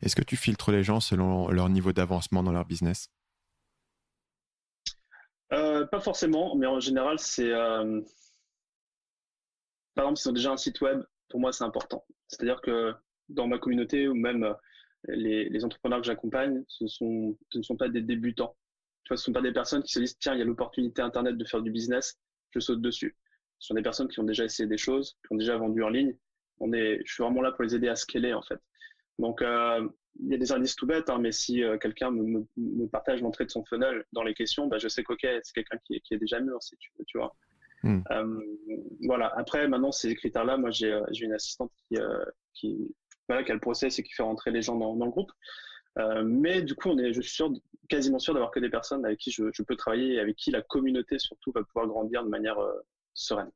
Est-ce que tu filtres les gens selon leur niveau d'avancement dans leur business? Pas forcément, mais en général, par exemple, s'ils ont déjà un site web, pour moi, c'est important. C'est-à-dire que dans ma communauté ou même les entrepreneurs que j'accompagne, ce ne sont pas des débutants. Tu vois, ce ne sont pas des personnes qui se disent, tiens, il y a l'opportunité Internet de faire du business, je saute dessus. Ce sont des personnes qui ont déjà essayé des choses, qui ont déjà vendu en ligne. Je suis vraiment là pour les aider à scaler, en fait. Donc, il y a des indices tout bêtes, hein, mais si quelqu'un me partage l'entrée de son funnel dans les questions, bah, je sais qu'ok, c'est quelqu'un qui est déjà mûr, si tu veux, tu vois. Hmm. Euh, voilà. Après, maintenant, ces critères-là, moi, j'ai une assistante voilà, qui a le process et qui fait rentrer les gens dans le groupe. Mais du coup, je suis quasiment sûr d'avoir que des personnes avec qui je peux travailler et avec qui la communauté surtout va pouvoir grandir de manière sereine.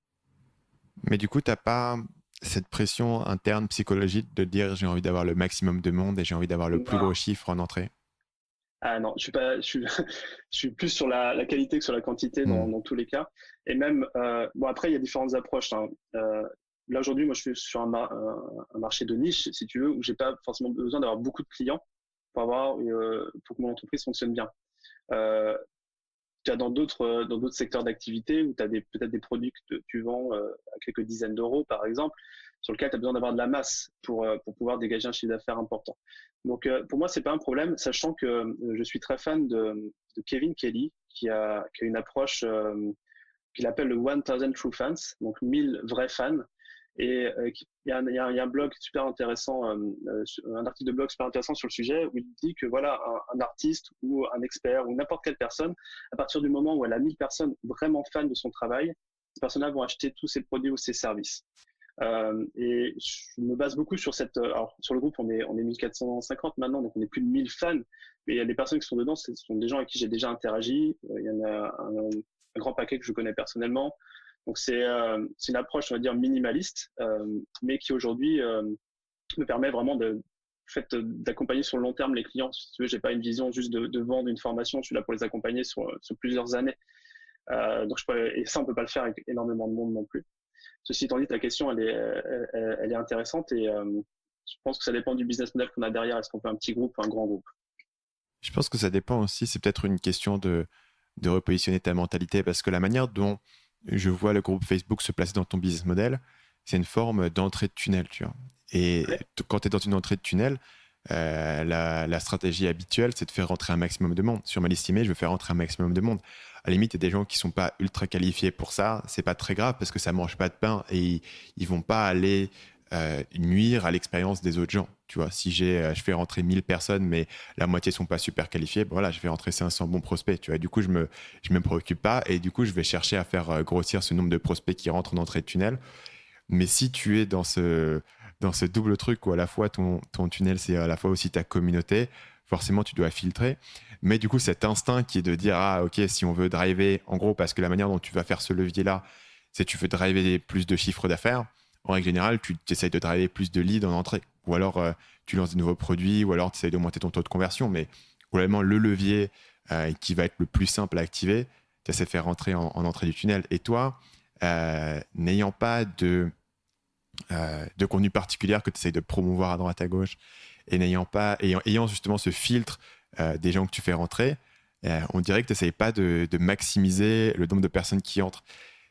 Mais du coup, t'as pas cette pression interne psychologique de dire j'ai envie d'avoir le maximum de monde et j'ai envie d'avoir le plus Non. gros chiffre en entrée. Ah non, je suis pas, je suis plus sur la qualité que sur la quantité Hmm. dans tous les cas. Et même, bon après il y a différentes approches, hein. Là aujourd'hui, moi je suis sur un marché de niche, si tu veux, où j'ai pas forcément besoin d'avoir beaucoup de clients pour que mon entreprise fonctionne bien. Euh, Tu as dans d'autres secteurs d'activité où tu as peut-être des produits que tu vends à quelques dizaines d'euros, par exemple, sur lequel tu as besoin d'avoir de la masse pour pouvoir dégager un chiffre d'affaires important. Donc, pour moi, c'est pas un problème, sachant que je suis très fan de Kevin Kelly, qui a une approche qu'il appelle le 1000 True Fans, donc 1000 vrais fans. Et il y a un blog super intéressant, un article de blog super intéressant sur le sujet où il dit que voilà, un artiste ou un expert ou n'importe quelle personne, à partir du moment où elle a 1000 personnes vraiment fans de son travail, ces personnes-là vont acheter tous ses produits ou ses services. Et je me base beaucoup sur alors sur le groupe, on est 1450 maintenant, donc on est plus de 1000 fans. Mais il y a des personnes qui sont dedans, ce sont des gens avec qui j'ai déjà interagi. Il y en a un grand paquet que je connais personnellement. Donc c'est une approche, on va dire, minimaliste, mais qui aujourd'hui me permet vraiment d'accompagner sur le long terme les clients. Si tu veux, j'ai pas une vision juste de vendre une formation, je suis là pour les accompagner sur plusieurs années. Et ça, on peut pas le faire avec énormément de monde non plus. Ceci étant dit, ta question, elle est intéressante et je pense que ça dépend du business model qu'on a derrière. Est-ce qu'on fait un petit groupe ou un grand groupe? Je pense que ça dépend aussi, c'est peut-être une question de repositionner ta mentalité parce que la manière dont je vois le groupe Facebook se placer dans ton business model, c'est une forme d'entrée de tunnel, tu vois. Et Ouais. quand tu es dans une entrée de tunnel, la stratégie habituelle, c'est de faire rentrer un maximum de monde. Sur ma liste email, je veux faire rentrer un maximum de monde. À la limite, il y a des gens qui sont pas ultra qualifiés pour ça. C'est pas très grave parce que ça mange pas de pain et ils vont pas aller nuire à l'expérience des autres gens. Tu vois, si je fais rentrer 1000 personnes, mais la moitié sont pas super qualifiés, bon, voilà, je vais rentrer 500 bons prospects. Tu vois, du coup, je me préoccupe pas et du coup, je vais chercher à faire grossir ce nombre de prospects qui rentrent en entrée de tunnel. Mais si tu es dans ce double truc où à la fois ton tunnel, c'est à la fois aussi ta communauté, forcément, tu dois filtrer. Mais du coup, cet instinct qui est de dire, ah, ok, si on veut driver, en gros, parce que la manière dont tu vas faire ce levier-là, c'est tu veux driver plus de chiffres d'affaires. En règle générale, tu essayes de driver plus de leads en entrée. Ou alors, tu lances des nouveaux produits, ou alors tu essayes d'augmenter ton taux de conversion. Mais globalement, le levier qui va être le plus simple à activer, tu essaies de faire rentrer en entrée du tunnel. Et toi, n'ayant pas de contenu particulier que tu essayes de promouvoir à droite à gauche et ayant justement ce filtre des gens que tu fais rentrer, on dirait que tu n'essayes pas de maximiser le nombre de personnes qui entrent.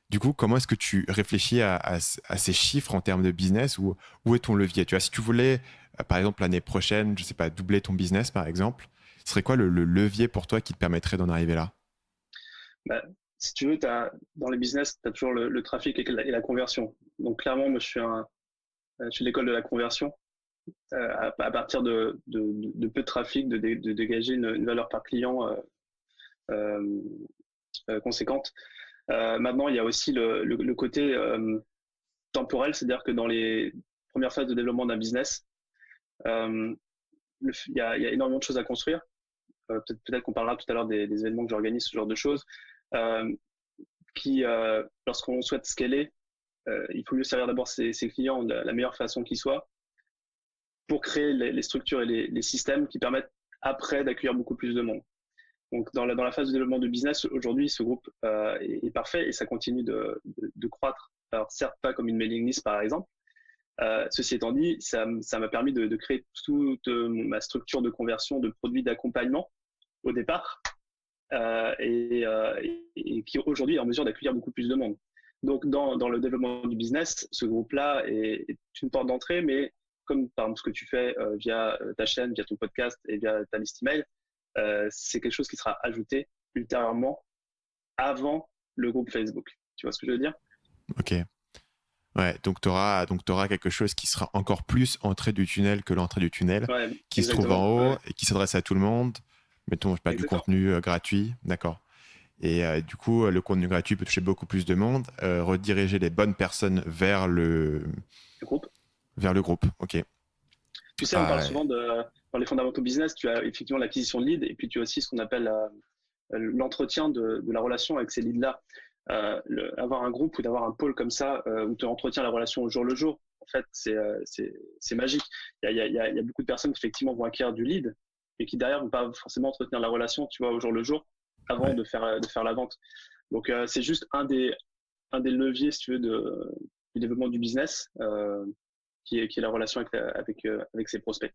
Du coup, comment est-ce que tu réfléchis à ces chiffres en termes de business ou où est ton levier? Tu vois, si tu voulais, par exemple, l'année prochaine, je sais pas, doubler ton business, par exemple, ce serait quoi le levier pour toi qui te permettrait d'en arriver là? Bah, si tu veux, dans les business, tu as toujours le trafic et la conversion. Donc clairement, moi, je suis de l'école de la conversion. À partir de peu de trafic, de dégager une valeur par client euh, conséquente. Maintenant, il y a aussi le côté temporel, c'est-à-dire que dans les premières phases de développement d'un business, euh, il y a énormément de choses à construire. Peut-être qu'on parlera tout à l'heure des événements que j'organise, ce genre de choses, euh, lorsqu'on souhaite scaler, il faut mieux servir d'abord ses clients de la meilleure façon qui soit pour créer les structures et les systèmes qui permettent après d'accueillir beaucoup plus de monde. Donc, dans la phase de développement de business, aujourd'hui, ce groupe est parfait et ça continue de croître. Alors, certes, pas comme une mailing list, par exemple, Ceci étant dit, ça m'a permis de créer toute ma structure de conversion de produits d'accompagnement au départ, et qui aujourd'hui est en mesure d'accueillir beaucoup plus de monde. Donc, dans le développement du business, ce groupe-là est une porte d'entrée, mais comme par exemple ce que tu fais via ta chaîne, via ton podcast et via ta liste email, c'est quelque chose qui sera ajouté ultérieurement avant le groupe Facebook. Tu vois ce que je veux dire? Ok. Ouais, donc tu auras quelque chose qui sera encore plus entrée du tunnel que l'entrée du tunnel, Ouais, qui se trouve en haut et qui s'adresse à tout le monde. Mettons, pas du exactement. contenu gratuit, d'accord. Et du coup, le contenu gratuit peut toucher beaucoup plus de monde, rediriger les bonnes personnes vers le Le groupe. groupe. Ok. Tu sais, on parle Ah, souvent dans les fondamentaux business, tu as effectivement l'acquisition de leads et puis tu as aussi ce qu'on appelle l'entretien de la relation avec ces leads-là. Avoir un groupe ou d'avoir un pôle comme ça où tu entretiens la relation au jour le jour, en fait, c'est magique. Il y a beaucoup de personnes qui effectivement vont acquérir du lead et qui derrière vont pas forcément entretenir la relation, tu vois, au jour le jour avant ouais. de faire la vente. Donc, c'est juste un des leviers, si tu veux, du développement du business, qui est la relation avec ses prospects.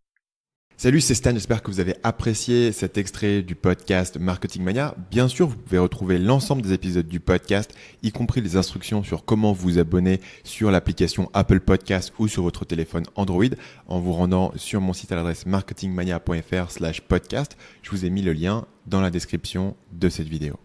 Salut, c'est Stan, j'espère que vous avez apprécié cet extrait du podcast Marketing Mania. Bien sûr, vous pouvez retrouver l'ensemble des épisodes du podcast, y compris les instructions sur comment vous abonner sur l'application Apple Podcast ou sur votre téléphone Android en vous rendant sur mon site à l'adresse marketingmania.fr/podcast. Je vous ai mis le lien dans la description de cette vidéo.